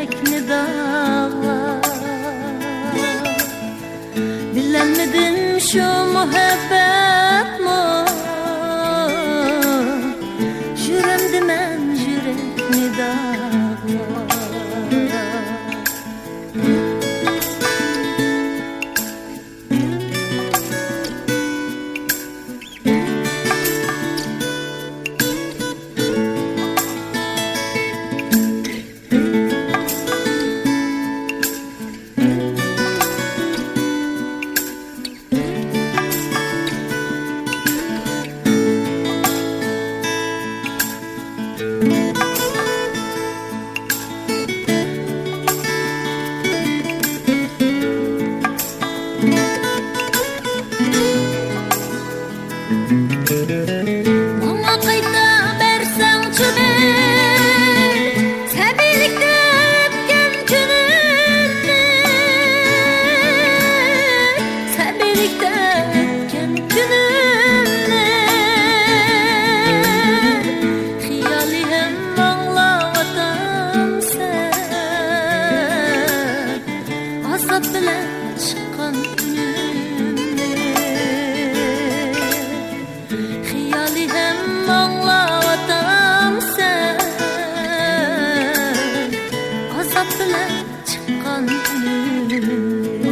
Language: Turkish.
yürekni dağlar. Bilemedim şu muhabbet mi? Jüremdi men yürekni dağlar. Ona kayda bersen çöbe Sebelikte ötken gününü Sebelikte ötken gününü Hiyali hem ağlavatam sen Azap bilen çıkan Hiyali hem ağlavatam sen Azap bilen çıkan günüm